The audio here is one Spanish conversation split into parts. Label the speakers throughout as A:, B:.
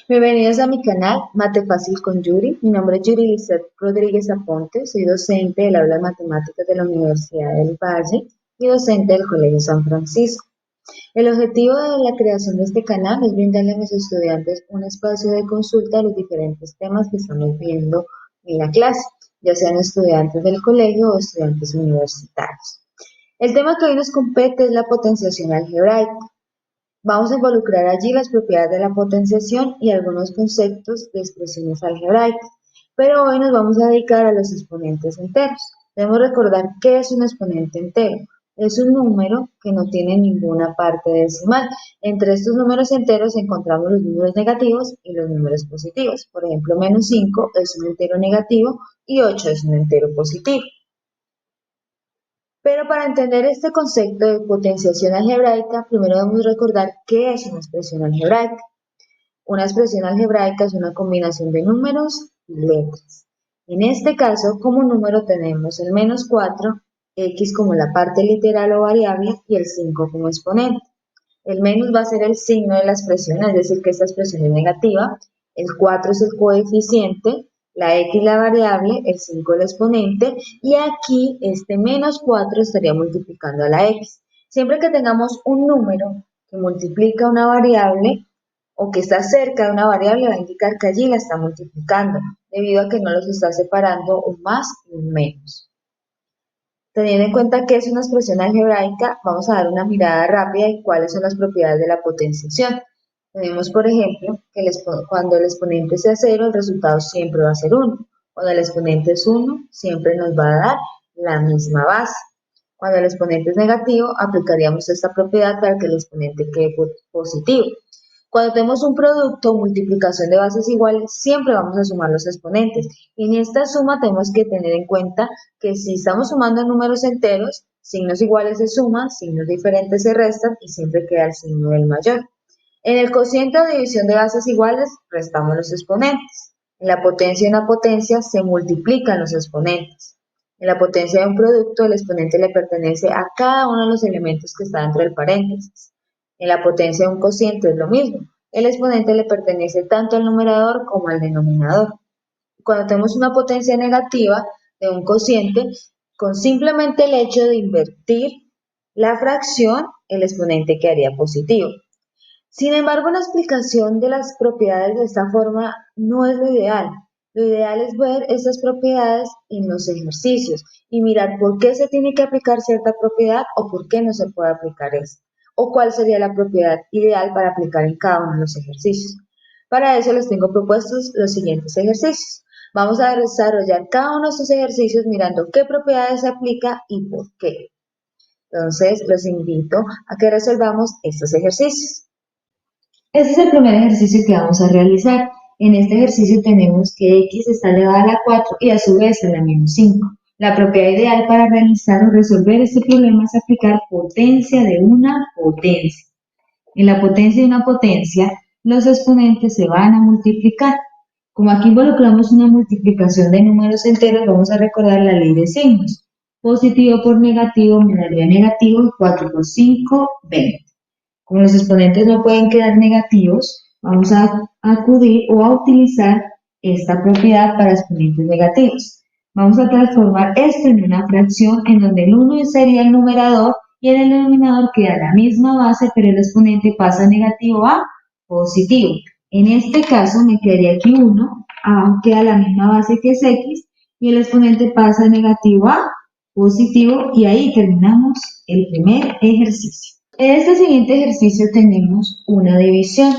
A: Bienvenidos a mi canal Mate Fácil con Yuri. Mi nombre es Yuri Lizeth Rodríguez Aponte. Soy docente del aula de matemáticas de la Universidad del Valle y docente del Colegio San Francisco. El objetivo de la creación de este canal es brindarle a mis estudiantes un espacio de consulta de los diferentes temas que estamos viendo en la clase, ya sean estudiantes del colegio o estudiantes universitarios. El tema que hoy nos compete es la potenciación algebraica. Vamos a involucrar allí las propiedades de la potenciación y algunos conceptos de expresiones algebraicas, pero hoy nos vamos a dedicar a los exponentes enteros. Debemos recordar qué es un exponente entero. Es un número que no tiene ninguna parte decimal. Entre estos números enteros encontramos los números negativos y los números positivos. Por ejemplo, menos 5 es un entero negativo y 8 es un entero positivo. Pero para entender este concepto de potenciación algebraica, primero debemos recordar qué es una expresión algebraica. Una expresión algebraica es una combinación de números y letras. En este caso, como número tenemos el menos 4, x como la parte literal o variable y el 5 como exponente. El menos va a ser el signo de la expresión, es decir, que esta expresión es negativa. El 4 es el coeficiente, la x la variable, el 5 el exponente, y aquí este menos 4 estaría multiplicando a la x. Siempre que tengamos un número que multiplica una variable o que está cerca de una variable, va a indicar que allí la está multiplicando, debido a que no los está separando un más y un menos. Teniendo en cuenta que es una expresión algebraica, vamos a dar una mirada rápida en cuáles son las propiedades de la potenciación. Tenemos, por ejemplo, que cuando el exponente sea 0, el resultado siempre va a ser 1. Cuando el exponente es 1, siempre nos va a dar la misma base. Cuando el exponente es negativo, aplicaríamos esta propiedad para que el exponente quede positivo. Cuando tenemos un producto o multiplicación de bases iguales, siempre vamos a sumar los exponentes. Y en esta suma tenemos que tener en cuenta que si estamos sumando números enteros, signos iguales se suman, signos diferentes se restan y siempre queda el signo del mayor. En el cociente o división de bases iguales, restamos los exponentes. En la potencia de una potencia se multiplican los exponentes. En la potencia de un producto, el exponente le pertenece a cada uno de los elementos que está dentro del paréntesis. En la potencia de un cociente es lo mismo. El exponente le pertenece tanto al numerador como al denominador. Cuando tenemos una potencia negativa de un cociente, con simplemente el hecho de invertir la fracción, el exponente quedaría positivo. Sin embargo, la explicación de las propiedades de esta forma no es lo ideal. Lo ideal es ver estas propiedades en los ejercicios y mirar por qué se tiene que aplicar cierta propiedad o por qué no se puede aplicar esta, o cuál sería la propiedad ideal para aplicar en cada uno de los ejercicios. Para eso les tengo propuestos los siguientes ejercicios. Vamos a desarrollar cada uno de estos ejercicios mirando qué propiedades se aplica y por qué. Entonces, los invito a que resolvamos estos ejercicios. Este es el primer ejercicio que vamos a realizar. En este ejercicio tenemos que x está elevada a la 4 y a su vez a la menos 5. La propiedad ideal para realizar o resolver este problema es aplicar potencia de una potencia. En la potencia de una potencia, los exponentes se van a multiplicar. Como aquí involucramos una multiplicación de números enteros, vamos a recordar la ley de signos. Positivo por negativo me daría negativo y 4 por 5, 20. Como los exponentes no pueden quedar negativos, vamos a acudir o a utilizar esta propiedad para exponentes negativos. Vamos a transformar esto en una fracción en donde el 1 sería el numerador y en el denominador queda la misma base, pero el exponente pasa negativo a positivo. En este caso me quedaría aquí 1, abajo queda la misma base que es x y el exponente pasa negativo a positivo y ahí terminamos el primer ejercicio. En este siguiente ejercicio tenemos una división.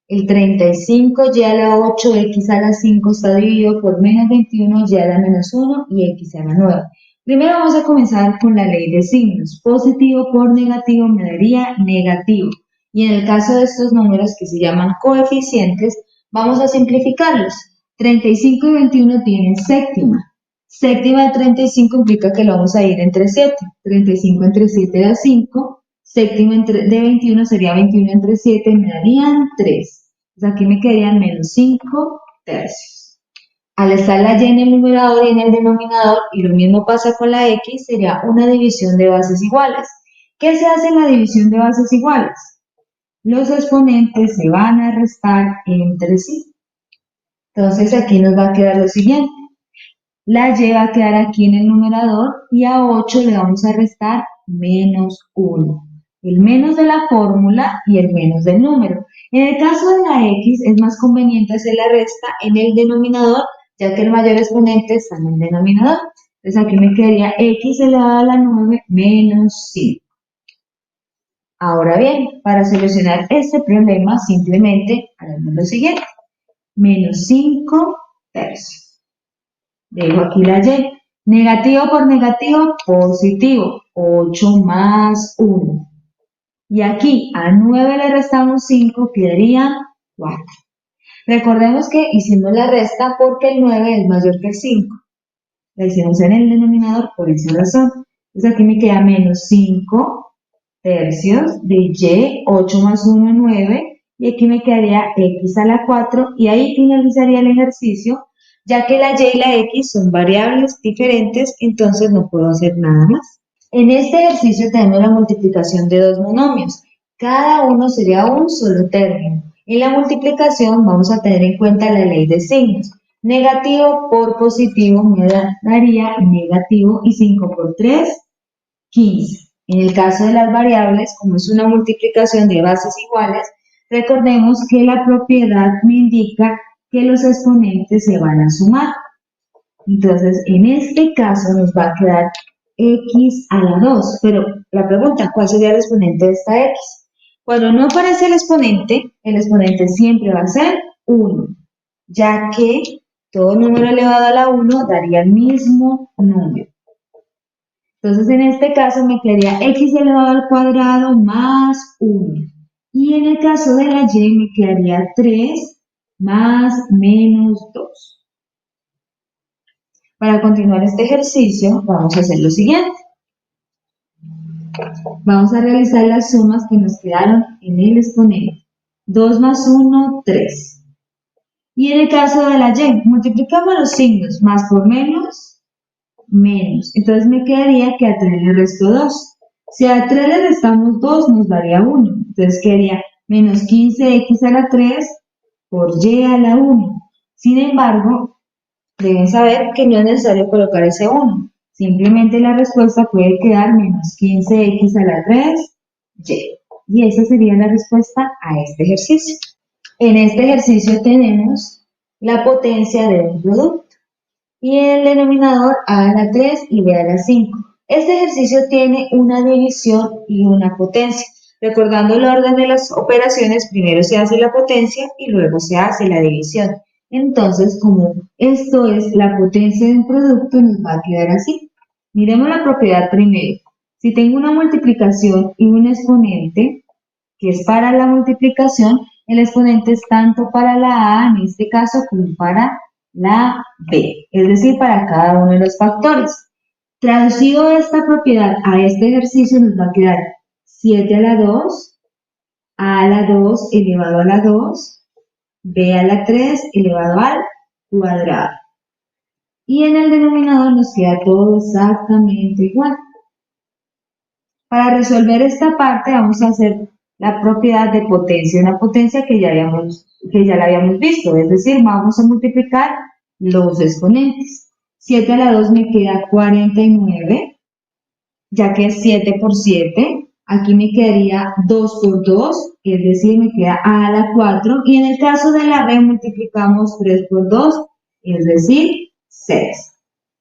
A: El 35y a la 8, x a la 5 está dividido por menos 21, y a la menos 1 y x a la 9. Primero vamos a comenzar con la ley de signos. Positivo por negativo me daría negativo. Y en el caso de estos números que se llaman coeficientes, vamos a simplificarlos. 35 y 21 tienen séptima. Séptima de 35 implica que lo vamos a ir entre 7. 35 entre 7 da 5. Séptimo de 21 sería 21 entre 7, me darían 3. Entonces aquí me quedarían menos 5 tercios. Al estar la y en el numerador y en el denominador, y lo mismo pasa con la x, sería una división de bases iguales. ¿Qué se hace en la división de bases iguales? los exponentes se van a restar entre sí. Entonces aquí nos va a quedar lo siguiente. La y va a quedar aquí en el numerador y a 8 le vamos a restar menos 1. El menos de la fórmula y el menos del número. En el caso de la x es más conveniente hacer la resta en el denominador, ya que el mayor exponente está en el denominador. Entonces aquí me quedaría x elevado a la 9 menos 5. Ahora bien, para solucionar este problema simplemente haremos lo siguiente. Menos 5 tercios. Dejo aquí la y. Negativo por negativo, positivo. 8 más 1. Y aquí a 9 le restamos 5, quedaría 4. Recordemos que hicimos la resta porque el 9 es mayor que el 5. La hicimos en el denominador por esa razón. Entonces aquí me queda menos 5 tercios de y, 8 más 1, 9. Y aquí me quedaría x a la 4 y ahí finalizaría el ejercicio. Ya que la y y la x son variables diferentes, entonces no puedo hacer nada más. En este ejercicio tenemos la multiplicación de dos monomios. Cada uno sería un solo término. En la multiplicación vamos a tener en cuenta la ley de signos. Negativo por positivo me daría negativo y 5 por 3, 15. En el caso de las variables, como es una multiplicación de bases iguales, recordemos que la propiedad me indica que los exponentes se van a sumar. Entonces, en este caso nos va a quedar x a la 2. Pero la pregunta, ¿cuál sería el exponente de esta x? Cuando no aparece el exponente siempre va a ser 1, ya que todo número elevado a la 1 daría el mismo número. Entonces, en este caso me quedaría x elevado al cuadrado más 1. Y en el caso de la y me quedaría 3 más menos 2. Para continuar este ejercicio, vamos a hacer lo siguiente. Vamos a realizar las sumas que nos quedaron en el exponente. 2 más 1, 3. Y en el caso de la y, multiplicamos los signos, más por menos, menos. Entonces me quedaría que a 3 le resto 2. Si a 3 le restamos 2, nos daría 1. Entonces quedaría menos 15x a la 3 por y a la 1. Sin embargo, deben saber que no es necesario colocar ese 1. Simplemente la respuesta puede quedar menos 15x a la 3y. Y esa sería la respuesta a este ejercicio. En este ejercicio tenemos la potencia de un producto. Y en el denominador a la 3 y b a la 5. Este ejercicio tiene una división y una potencia. Recordando el orden de las operaciones, primero se hace la potencia y luego se hace la división. Entonces, como esto es la potencia de un producto, nos va a quedar así. Miremos la propiedad primero. Si tengo una multiplicación y un exponente, que es para la multiplicación, el exponente es tanto para la A, en este caso, como para la B, es decir, para cada uno de los factores. Traducido esta propiedad a este ejercicio, nos va a quedar 7 a la 2, A a la 2 elevado a la 2, B a la 3 elevado al cuadrado. Y en el denominador nos queda todo exactamente igual. Para resolver esta parte vamos a hacer la propiedad de potencia, una potencia que ya la habíamos visto, es decir, vamos a multiplicar los exponentes. 7 a la 2 me queda 49, ya que es 7 por 7. Aquí me quedaría 2 por 2, es decir, me queda a la 4. Y en el caso de la b multiplicamos 3 por 2, es decir, 6.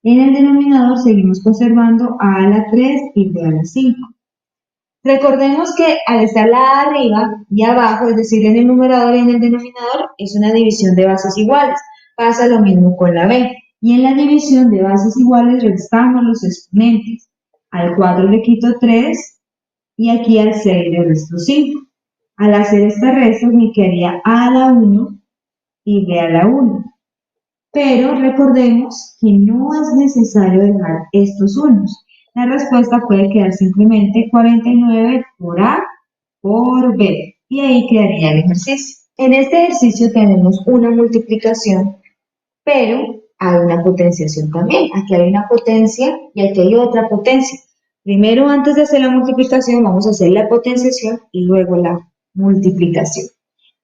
A: En el denominador seguimos conservando a la 3 y b a la 5. Recordemos que al estar la A arriba y abajo, es decir, en el numerador y en el denominador, es una división de bases iguales. Pasa lo mismo con la B. Y en la división de bases iguales restamos los exponentes. Al 4 le quito 3 y aquí al 6 le resto 5. Al hacer esta resta me quedaría A a la 1 y B a la 1. Pero recordemos que no es necesario dejar estos unos. La respuesta puede quedar simplemente 49 por A por B. Y ahí quedaría el ejercicio. En este ejercicio tenemos una multiplicación, pero hay una potenciación también. Aquí hay una potencia y aquí hay otra potencia. Primero, antes de hacer la multiplicación, vamos a hacer la potenciación y luego la multiplicación.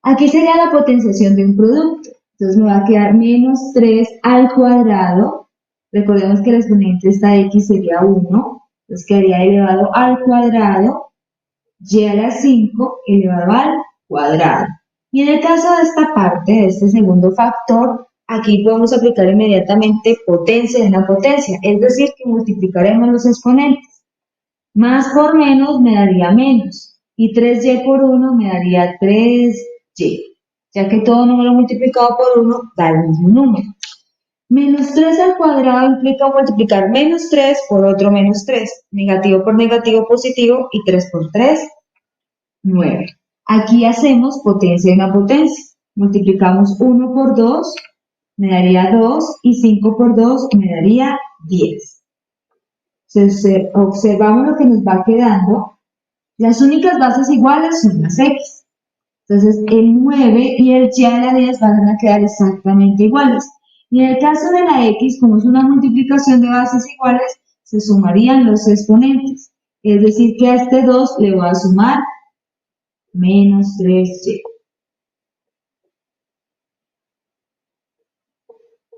A: Aquí sería la potenciación de un producto. Entonces me va a quedar menos 3 al cuadrado. Recordemos que el exponente de esta x sería 1. Entonces quedaría elevado al cuadrado y a la 5 elevado al cuadrado. Y en el caso de esta parte, de este segundo factor, aquí podemos aplicar inmediatamente potencia de una potencia, es decir, que multiplicaremos los exponentes. Más por menos me daría menos, y 3y por 1 me daría 3y, ya que todo número multiplicado por 1 da el mismo número. Menos 3 al cuadrado implica multiplicar menos 3 por otro menos 3, negativo por negativo positivo, y 3 por 3, 9. Aquí hacemos potencia de una potencia. Multiplicamos 1 por 2, me daría 2, y 5 por 2 me daría 10. Entonces, observamos lo que nos va quedando. Las únicas bases iguales son las x. Entonces, el 9 y el y a la 10 van a quedar exactamente iguales. Y en el caso de la x, como es una multiplicación de bases iguales, se sumarían los exponentes. Es decir, que a este 2 le voy a sumar menos 3y.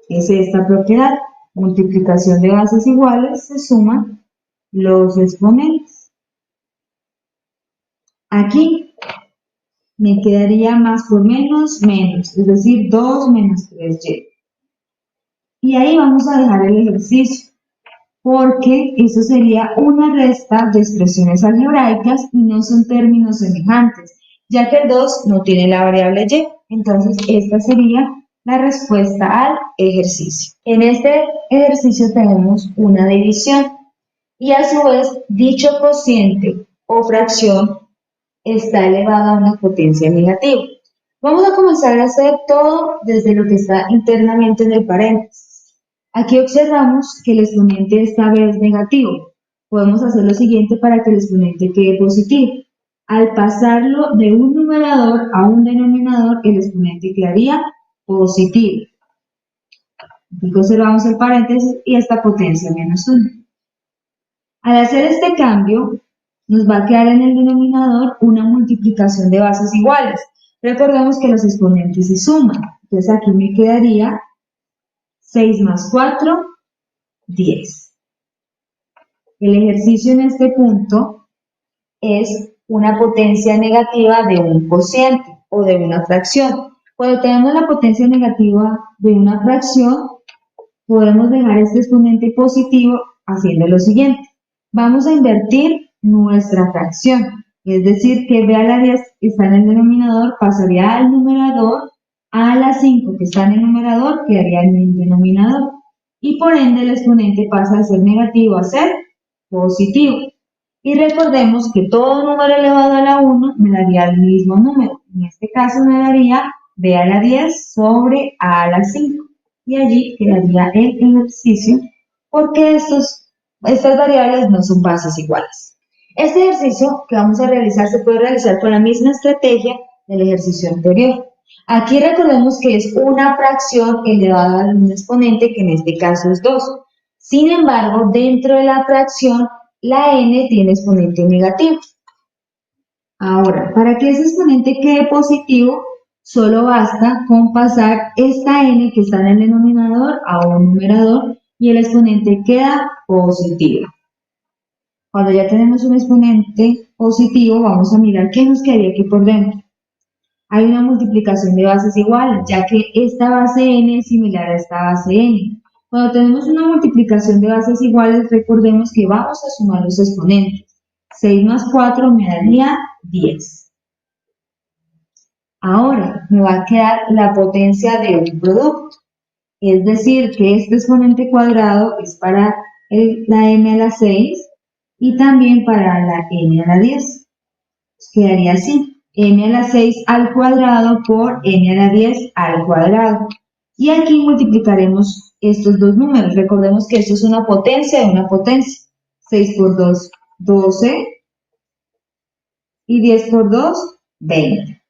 A: Es esta propiedad. Multiplicación de bases iguales, se suman los exponentes. Aquí me quedaría más por menos, menos, es decir, 2 menos 3y. Y ahí vamos a dejar el ejercicio, porque eso sería una resta de expresiones algebraicas y no son términos semejantes, ya que el 2 no tiene la variable y. Entonces, esta sería la respuesta al ejercicio. En este ejercicio tenemos una división y a su vez dicho cociente o fracción está elevado a una potencia negativa. Vamos a comenzar a hacer todo desde lo que está internamente en el paréntesis. Aquí observamos que el exponente esta vez es negativo. Podemos hacer lo siguiente para que el exponente quede positivo. Al pasarlo de un numerador a un denominador, el exponente quedaría positivo. Aquí observamos el paréntesis y esta potencia menos 1. Al hacer este cambio, nos va a quedar en el denominador una multiplicación de bases iguales. Recordemos que los exponentes se suman. Entonces aquí me quedaría 6 más 4, 10. El ejercicio en este punto es una potencia negativa de un cociente o de una fracción. Cuando tenemos la potencia negativa de una fracción, podemos dejar este exponente positivo haciendo lo siguiente. Vamos a invertir nuestra fracción, es decir, que b a la 10 que está en el denominador pasaría al numerador, a la 5 que está en el numerador quedaría en el denominador, y por ende el exponente pasa de ser negativo a ser positivo. Y recordemos que todo número elevado a la 1 me daría el mismo número, en este caso me daría b a la 10 sobre a la 5, y allí quedaría el ejercicio porque estas variables no son bases iguales. Este ejercicio que vamos a realizar se puede realizar con la misma estrategia del ejercicio anterior. Aquí recordemos que es una fracción elevada a un exponente que en este caso es 2. Sin embargo, dentro de la fracción, la n tiene exponente negativo. Ahora, para que ese exponente quede positivo, solo basta con pasar esta n que está en el denominador a un numerador y el exponente queda positivo. Cuando ya tenemos un exponente positivo, vamos a mirar qué nos quedaría aquí por dentro. Hay una multiplicación de bases iguales, ya que esta base n es similar a esta base n. Cuando tenemos una multiplicación de bases iguales, recordemos que vamos a sumar los exponentes. 6 más 4 me daría 10. Ahora me va a quedar la potencia de un producto. Es decir, que este exponente cuadrado es para la n a la 6 y también para la n a la 10. Quedaría así, n a la 6 al cuadrado por n a la 10 al cuadrado. Y aquí multiplicaremos estos dos números. Recordemos que esto es una potencia de una potencia. 6 por 2, 12. Y 10 por 2, 20.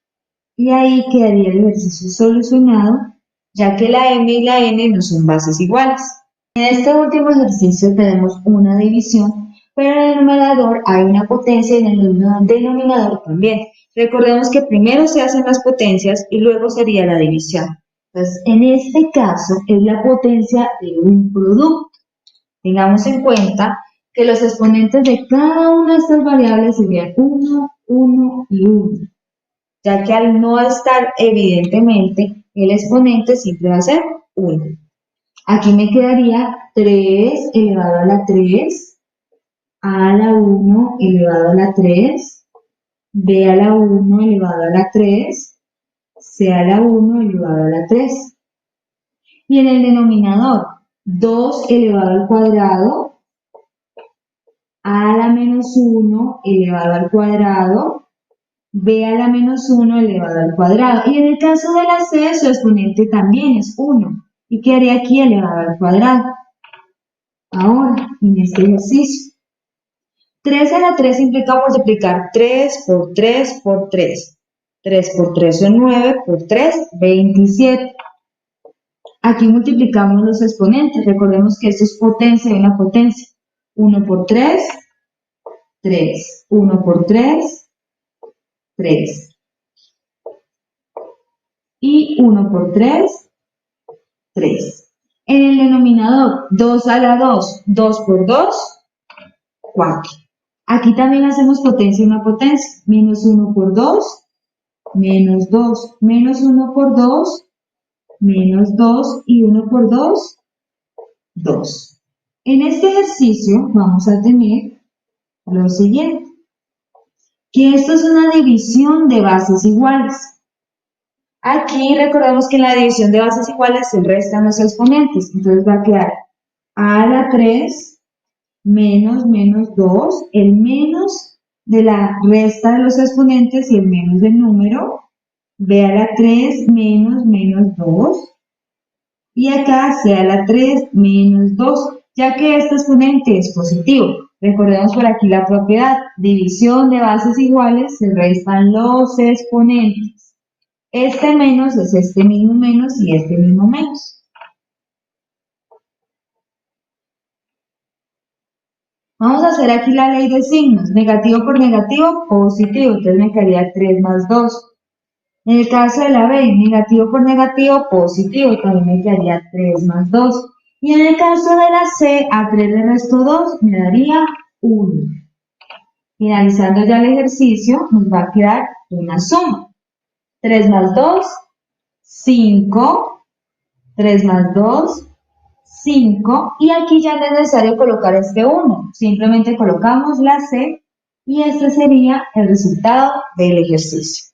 A: Y ahí quedaría el ejercicio solucionado, ya que la m y la n no son bases iguales. En este último ejercicio tenemos una división, pero en el numerador hay una potencia y en el denominador también. Recordemos que primero se hacen las potencias y luego sería la división. Entonces, en este caso es la potencia de un producto. Tengamos en cuenta que los exponentes de cada una de estas variables serían 1, 1 y 1, ya que al no estar evidentemente el exponente siempre va a ser 1. Aquí me quedaría 3 elevado a la 3, a la 1 elevado a la 3, b a la 1 elevado a la 3, c a la 1 elevado a la 3. Y en el denominador, 2 elevado al cuadrado, a la menos 1 elevado al cuadrado, b a la menos 1 elevado al cuadrado. Y en el caso de la c, su exponente también es 1. ¿Y qué haría aquí elevado al cuadrado? Ahora, en este ejercicio. 3 a la 3 implica multiplicar 3 por 3 por 3. 3 por 3 son 9, por 3, 27. Aquí multiplicamos los exponentes. Recordemos que esto es potencia de una potencia. 1 por 3, 3. 1 por 3, 3. Y 1 por 3, 3. En el denominador, 2 a la 2, 2 por 2, 4. Aquí también hacemos potencia y una potencia. Menos 1 por 2, menos 2. Menos 1 por 2, menos 2. Y 1 por 2, 2. En este ejercicio vamos a tener lo siguiente. Que esto es una división de bases iguales. Aquí recordemos que en la división de bases iguales se restan los exponentes. Entonces va a quedar a la 3 menos menos 2, el menos de la resta de los exponentes y el menos del número, b a la 3 menos menos 2, y acá c a la 3 menos 2, ya que este exponente es positivo. Recordemos por aquí la propiedad, división de bases iguales, se restan los exponentes. Este menos es este mismo menos y este mismo menos. Vamos a hacer aquí la ley de signos. Negativo por negativo, positivo. Entonces me quedaría 3 más 2. En el caso de la B, negativo por negativo, positivo. También me quedaría 3 más 2. Y en el caso de la C, a 3 le resto 2, me daría 1. Finalizando ya el ejercicio, nos va a quedar una suma. 3 más 2, 5. 3 más 2, 5, y aquí ya no es necesario colocar este 1, simplemente colocamos la C y este sería el resultado del ejercicio.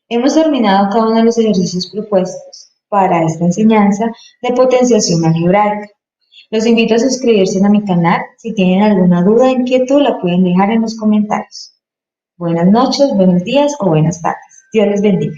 A: Hemos terminado cada uno de los ejercicios propuestos para esta enseñanza de potenciación algebraica. Los invito a suscribirse a mi canal. Si tienen alguna duda o inquietud la pueden dejar en los comentarios. Buenas noches, buenos días o buenas tardes. Dios les bendiga.